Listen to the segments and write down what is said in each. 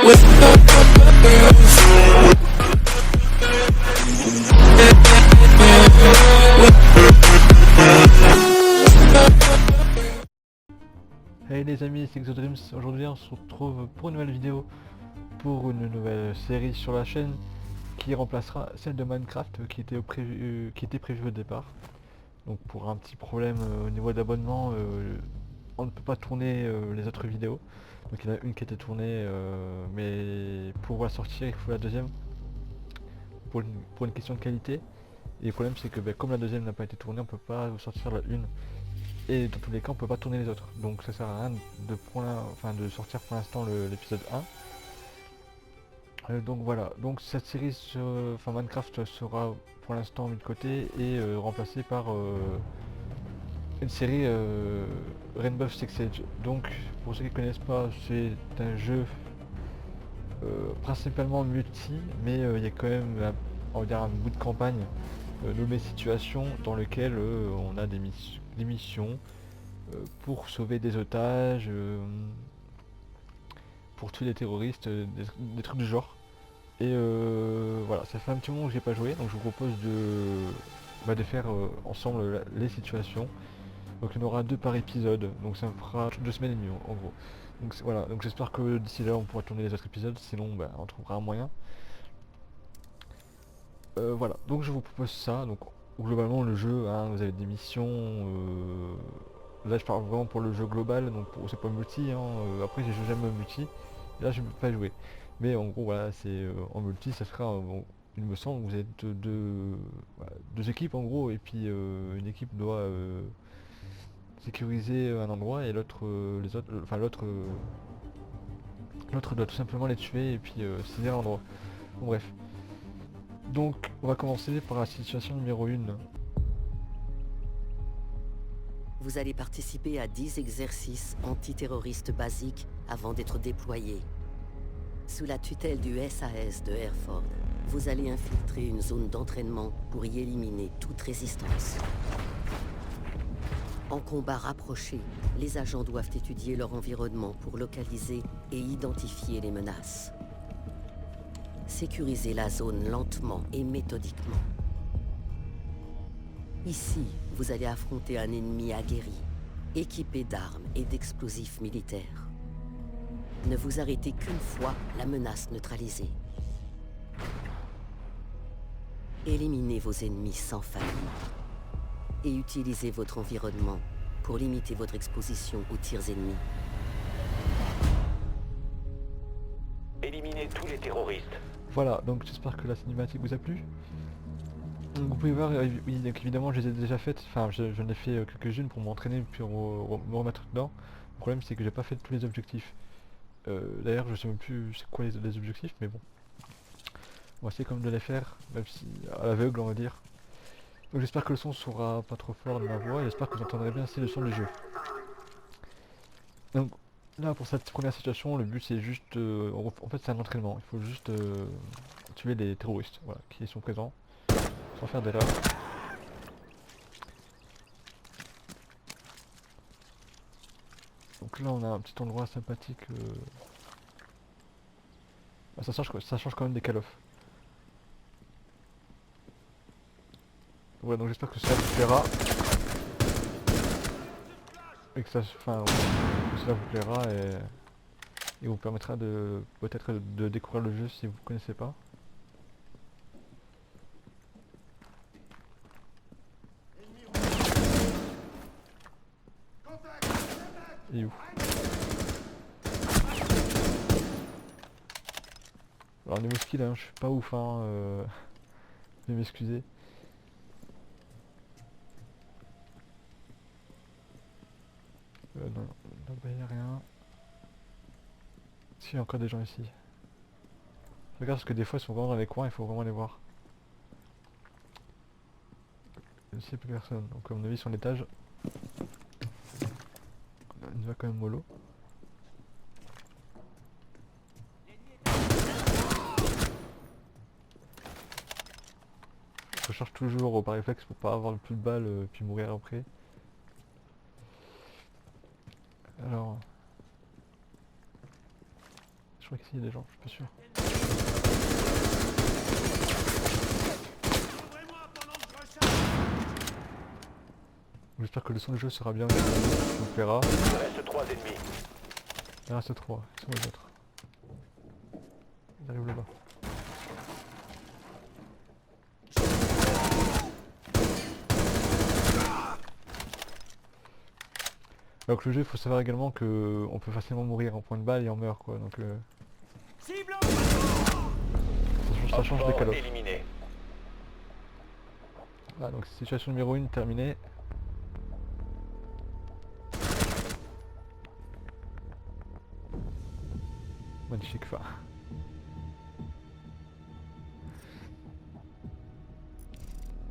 Hey les amis, c'est Exodreams. Aujourd'hui on se retrouve pour une nouvelle vidéo, pour une nouvelle série sur la chaîne qui remplacera celle de Minecraft qui était prévue au départ. Donc pour un petit problème au niveau d'abonnement, on ne peut pas tourner les autres vidéos. Donc il y en a une qui a été tournée, mais pour la sortir il faut la deuxième pour une question de qualité. Et le problème c'est que comme la deuxième n'a pas été tournée, on peut pas sortir la une. Et dans tous les cas on peut pas tourner les autres, donc ça sert à rien de sortir pour l'instant l'épisode 1. Donc voilà, donc cette série, Minecraft sera pour l'instant mis de côté et remplacée par une série Rainbow Six Siege. Donc pour ceux qui ne connaissent pas, c'est un jeu principalement multi, mais il y a quand même on va dire un bout de campagne nommé Situation, dans lequel on a des missions pour sauver des otages, pour tuer des terroristes, des trucs du genre. Et voilà, ça fait un petit moment que j'ai pas joué, donc je vous propose de faire ensemble les situations. Donc il y en aura 2 par épisode, donc ça me fera 2 semaines et demie en gros. Donc voilà, donc j'espère que d'ici là on pourra tourner les autres épisodes, sinon on trouvera un moyen. Voilà, donc je vous propose ça. Donc globalement le jeu, hein, vous avez des missions. Là je parle vraiment pour le jeu global, donc c'est pas multi. Hein, après j'ai jamais multi. Et là je ne peux pas jouer. Mais en gros voilà, c'est en multi, ça sera bon, il me semble que vous êtes deux équipes en gros, et puis une équipe doit sécuriser un endroit et l'autre les autres enfin l'autre doit tout simplement les tuer et puis saisir l'endroit. Bon, bref. Donc on va commencer par la situation numéro 1. Vous allez participer à 10 exercices antiterroristes basiques avant d'être déployés. Sous la tutelle du SAS de Hereford, vous allez infiltrer une zone d'entraînement pour y éliminer toute résistance. En combat rapproché, les agents doivent étudier leur environnement pour localiser et identifier les menaces. Sécurisez la zone lentement et méthodiquement. Ici, vous allez affronter un ennemi aguerri, équipé d'armes et d'explosifs militaires. Ne vous arrêtez qu'une fois la menace neutralisée. Éliminez vos ennemis sans faille. Et utilisez votre environnement pour limiter votre exposition aux tirs ennemis. Éliminez tous les terroristes. Voilà, donc j'espère que la cinématique vous a plu. Donc, vous pouvez voir, oui, donc évidemment je les ai déjà faites, enfin j'en ai fait quelques-unes pour m'entraîner puis me remettre dedans. Le problème c'est que j'ai pas fait tous les objectifs. D'ailleurs je sais même plus c'est quoi les objectifs, mais bon. On va essayer quand même de les faire, même si à l'aveugle on va dire. Donc j'espère que le son sera pas trop fort de ma voix, et j'espère que vous entendrez bien aussi le son du jeu. Donc là pour cette première situation, le but c'est juste, en fait c'est un entraînement, il faut juste tuer les terroristes, voilà, qui sont présents, sans faire d'erreur. Donc là on a un petit endroit sympathique, ça change quand même des call of. Voilà, donc j'espère que ça vous plaira. Et que que cela vous plaira et vous permettra de peut-être de découvrir le jeu si vous ne connaissez pas. Et où? Alors niveau skill, hein, je suis pas ouf, hein, veuillez m'excuser. Non, là-bas y'a rien. Si, il y a encore des gens ici. Je regarde parce que des fois ils sont vraiment dans les coins, il faut vraiment les voir. Ici il n'y a plus personne, donc à mon avis sur l'étage. Il va quand même mollo. Je recharge toujours par réflexe pour pas avoir le plus de balles puis mourir après. Alors... crois qu'ici il y a des gens, je suis pas sûr. J'espère que le son du jeu sera bien, ça vous plaira. Il reste 3 ennemis. Il reste 3, ils sont les autres. Ils arrivent là-bas. Donc le jeu, il faut savoir également que on peut facilement mourir en point de balle et on meurt quoi, donc ça change des Call of. Éliminé. Voilà, donc situation numéro 1 terminée. Magnifique fin.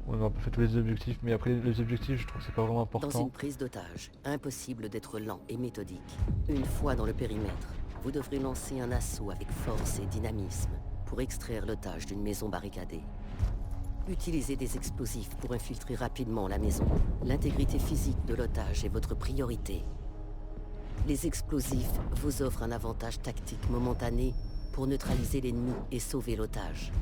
On n'a pas fait tous les objectifs, mais après les objectifs, je trouve que c'est pas vraiment Dans important. une prise d'otage, impossible d'être lent et méthodique. Une fois dans le périmètre, vous devrez lancer un assaut avec force et dynamisme pour extraire l'otage d'une maison barricadée. Utilisez des explosifs pour infiltrer rapidement la maison. L'intégrité physique de l'otage est votre priorité. Les explosifs vous offrent un avantage tactique momentané pour neutraliser l'ennemi et sauver l'otage.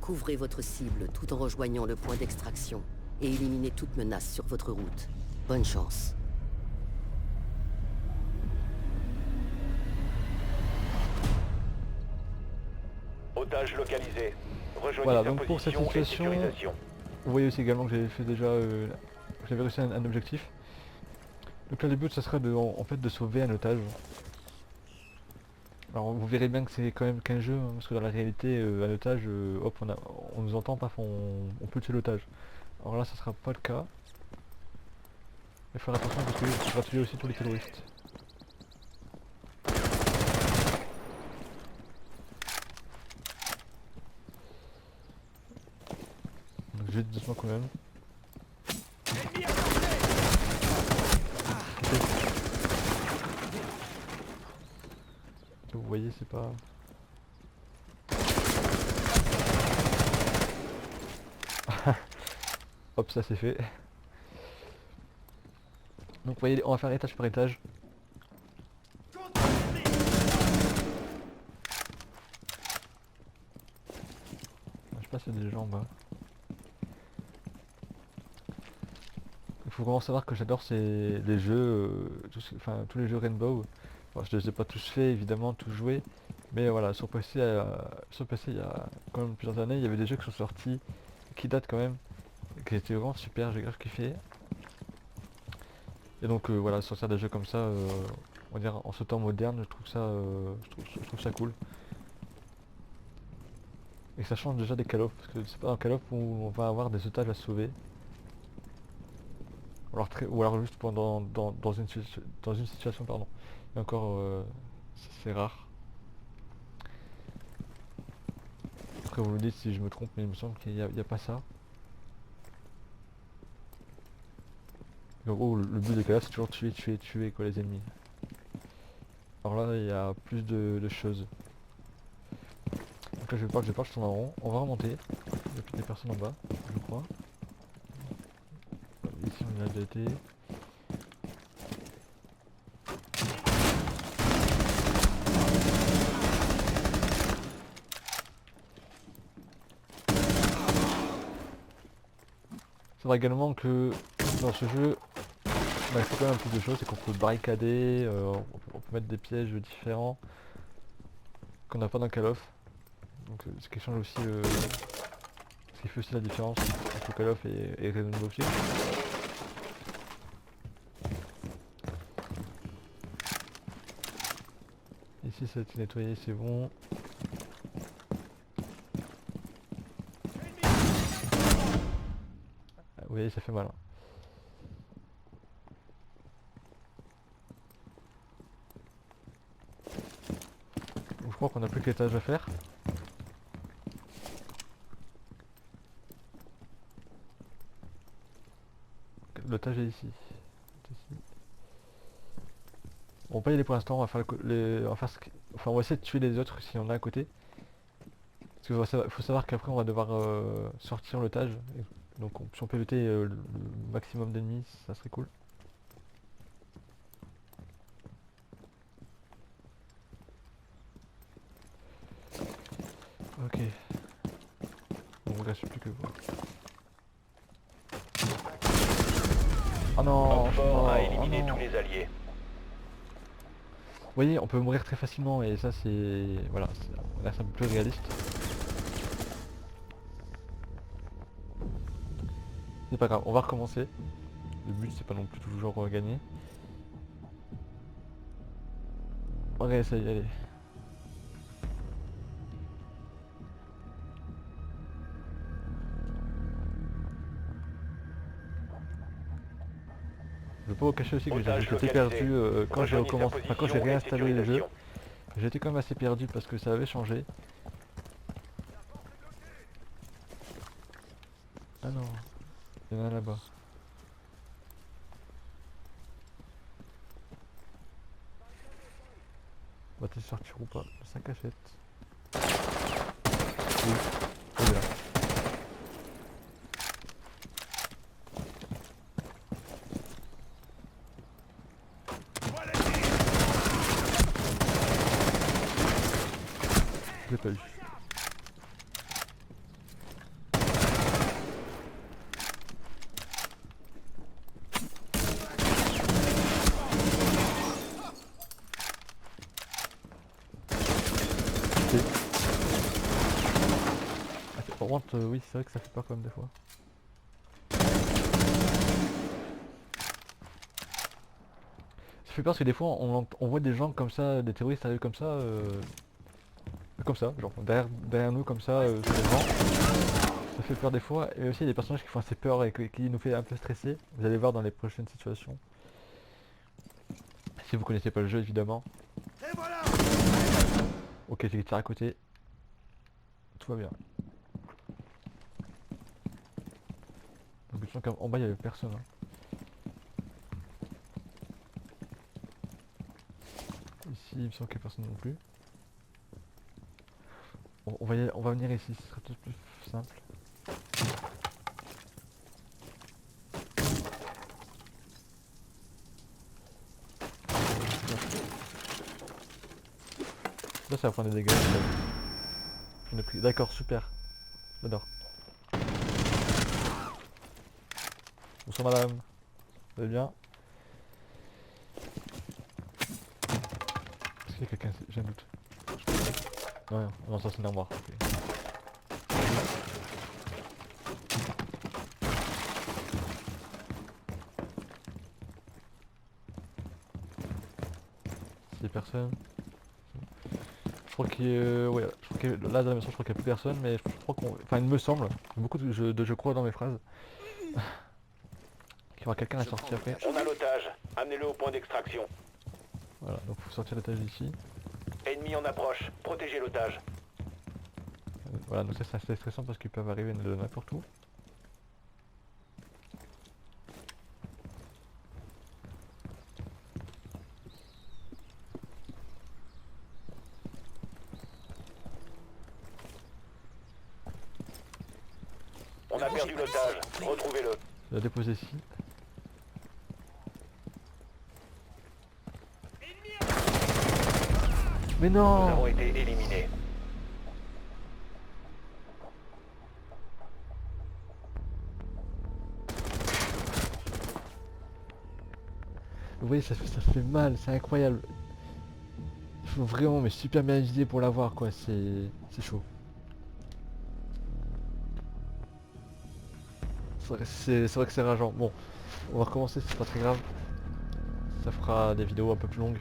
Couvrez votre cible tout en rejoignant le point d'extraction et éliminez toute menace sur votre route. Bonne chance. Otage localisé. Rejoignez Voilà, sa donc pour cette position et situation, sécurisation. vous voyez aussi également que j'avais fait déjà, j'avais réussi un objectif. Donc là le but ça sera de, en fait de sauver un otage. Alors vous verrez bien que c'est quand même qu'un jeu, hein, parce que dans la réalité un otage, hop on nous entend, paf on peut tuer l'otage. Alors là ça sera pas le cas. Il faut faire attention parce que ça va tuer aussi tous les terroristes. Donc je vais doucement quand même. Vous voyez c'est pas... Hop ça c'est fait. Donc vous voyez on va faire étage par étage. Je sais pas s'il y a des gens en bas. Il faut vraiment savoir que j'adore les jeux, enfin tous les jeux Rainbow. Bon, je les ai pas tous faits évidemment, tous joués. Mais voilà, sur PC, il y a quand même plusieurs années, il y avait des jeux qui sont sortis, qui datent quand même, qui étaient vraiment super, j'ai grave kiffé. Et donc voilà, sortir des jeux comme ça, on va dire en ce temps moderne, je trouve ça, je trouve ça cool. Et ça change déjà des Call of, parce que c'est pas un Call of où on va avoir des otages à sauver. Ou alors juste dans une situation, pardon. Et encore, c'est rare. Après vous me dites si je me trompe, mais il me semble qu'il n'y a pas ça. Et en gros, le but des Call of c'est toujours tuer, tuer, tuer quoi les ennemis. Alors là, il y a plus de choses. Donc là, je parle, je tourne en rond. On va remonter. Il n'y a plus des personnes en bas, je crois. Ici, on y a déjà été. C'est vrai également que dans ce jeu, il faut quand même plus de choses, c'est qu'on peut barricader, on peut mettre des pièges différents qu'on n'a pas dans Call of. Donc ce qui change aussi, ce qui fait aussi la différence entre Call of et Rainbow Six. Ici ça a été nettoyé, c'est bon. Vous voyez, ça fait mal. Hein. Donc, je crois qu'on n'a plus que l'étage à faire. L'étage est ici. On va pas y aller pour l'instant, on va faire enfin on va essayer de tuer les autres si on a à côté. Parce qu'il faut savoir qu'après on va devoir sortir l'otage. Donc si on peut éviter le maximum d'ennemis, ça serait cool. Ok. Bon, il reste plus que vous. Oh non, Homme je suis fort mort. a Oh éliminé non. tous les alliés. Vous voyez, on peut mourir très facilement et ça c'est... Voilà, là c'est un peu plus réaliste. C'est pas grave, on va recommencer. Le but c'est pas non plus toujours gagner. On va essayer, allez. Je peux pas vous cacher aussi que Otage j'étais localisé. perdu quand j'ai Rejoignez sa recommencé, enfin quand j'ai position et réinstallé le jeu. sécurisation. J'étais quand même assez perdu parce que ça avait changé. Ah non, il y en a là-bas. Va-t-il sortir ou pas? 5 cachettes. Oui, très bien. Je l'ai pas eu. Ok. Par contre, oui, c'est vrai que ça fait peur quand même des fois. Ça fait peur parce que des fois on voit des gens comme ça, des terroristes arriver comme ça, genre derrière nous comme ça, sur les bancs. Ça fait peur des fois, et aussi il y a des personnages qui font assez peur et qui nous fait un peu stresser. Vous allez voir dans les prochaines situations. Si vous connaissez pas le jeu évidemment. Ok, j'ai les tirs à côté. Tout va bien. Donc je sens qu'en bas il y avait personne. Hein. Ici il me semble qu'il n'y a personne non plus. Bon, on va venir ici, ce sera peut-être plus simple. Là ça va prendre des dégâts. J'en ai pris. D'accord, super. J'adore. Bonsoir madame. Vous allez bien? Est-ce qu'il y a quelqu'un? J'ai un doute. Non, non, ça c'est une armoire. Ok. S'il y a personne. Je crois qu'il y a... ouais, je crois que là dans la maison je crois qu'il n'y a plus personne, mais je crois qu'on... Enfin il me semble, beaucoup de je crois dans mes phrases. Qu'il y aura quelqu'un à sortir après. On a l'otage. Amenez-le au point d'extraction. Voilà, donc faut sortir l'étage d'ici. Ennemi en approche. Protégez l'otage. Voilà, donc ça c'est assez stressant parce qu'ils peuvent arriver de n'importe où. On a perdu l'otage. Retrouvez-le. Je vais la déposer ici. Mais Nous non! avons été éliminés. Vous voyez, ça fait mal, c'est incroyable. Il faut vraiment, mais super bien viser pour l'avoir, quoi. C'est chaud. C'est vrai que c'est rageant. Bon, on va recommencer, c'est pas très grave. Ça fera des vidéos un peu plus longues.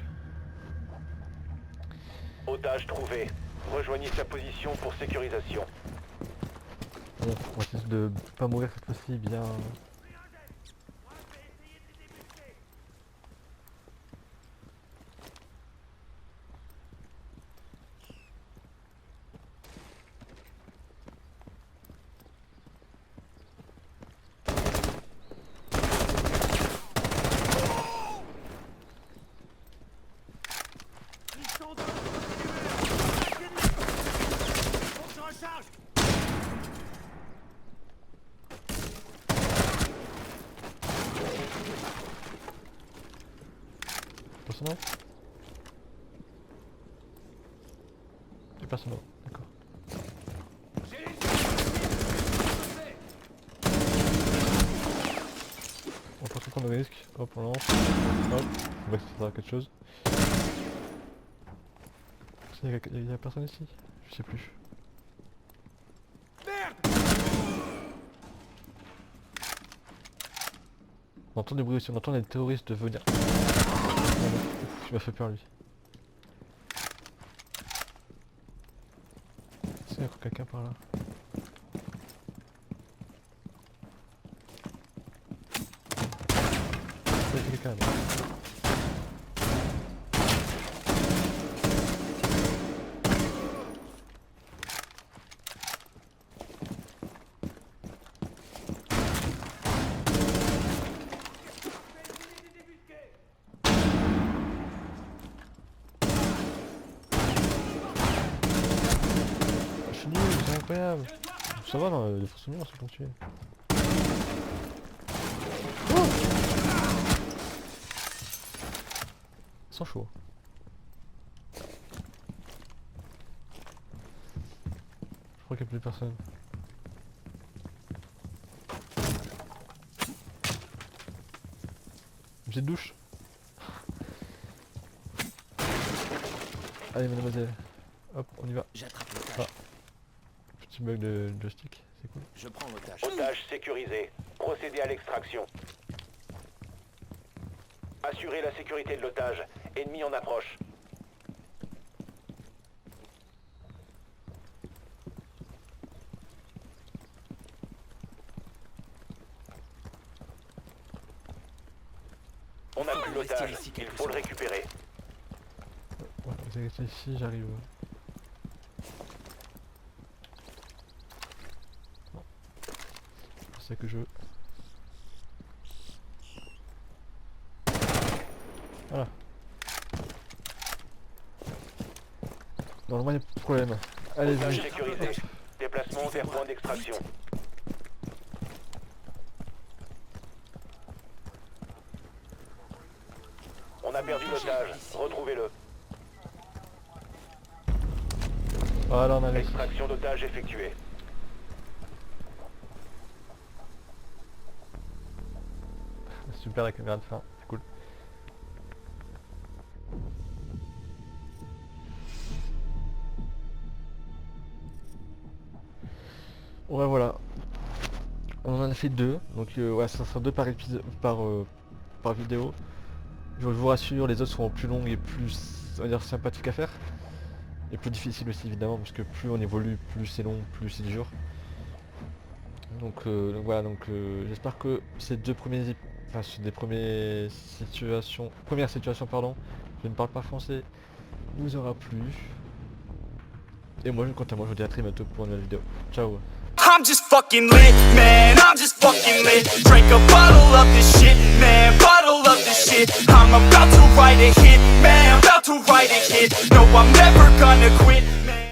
Otage trouvé. Rejoignez sa position pour sécurisation. Bon, on va essayer de pas mourir cette fois-ci bien. Personnel? C'est personnel, d'accord. prendre le risque. Hop, on lance. Hop, on va essayer de faire quelque chose. Il y a personne ici? Je sais plus. On entend des bruits aussi, on entend les terroristes venir. Ouf, il m'a fait peur lui. Est-ce qu'il y a quelqu'un par là? Il y a quelqu'un là. C'est incroyable. Ça va, non, les forces murs, c'est ponctué. Oh, ils sont chauds. Je crois qu'il n'y a plus personne. Une petite douche. Allez mademoiselle. Hop, on y va. J'attrape l'otage. Petit bug de joystick, c'est cool. Je prends l'otage. Otage sécurisé. Procédez à l'extraction. Assurez la sécurité de l'otage. Ennemi en approche. On n'a plus l'otage. Il faut le récupérer. Ouais, vous allez rester ici, j'arrive. Bon. C'est ça que je veux. Voilà. Normalement il n'y a pas de problème. Allez, Otage vite. sécurisé. Déplacement vers point d'extraction. On a perdu l'otage. Retrouvez-le. Voilà, on a réussi. Extraction d'otage effectuée. Super la caméra de fin, c'est cool. Ouais, voilà. On en a fait deux, donc ouais, ça sera deux par épisode, par vidéo. Je vous rassure, les autres seront plus longues et plus, on va dire, sympathiques à faire. Et plus difficiles aussi évidemment, parce que plus on évolue, plus c'est long, plus c'est dur. Donc voilà, j'espère que ces deux premiers, premières situations, pardon, je ne parle pas français, vous aura plu. Et moi, quant à moi, je vous dis à très bientôt pour une nouvelle vidéo. Ciao. I'm just fucking lit, man, I'm just fucking lit. Drink a bottle of this shit, man, bottle of this shit. I'm about to write a hit, man, about to write a hit. No, I'm never gonna quit, man.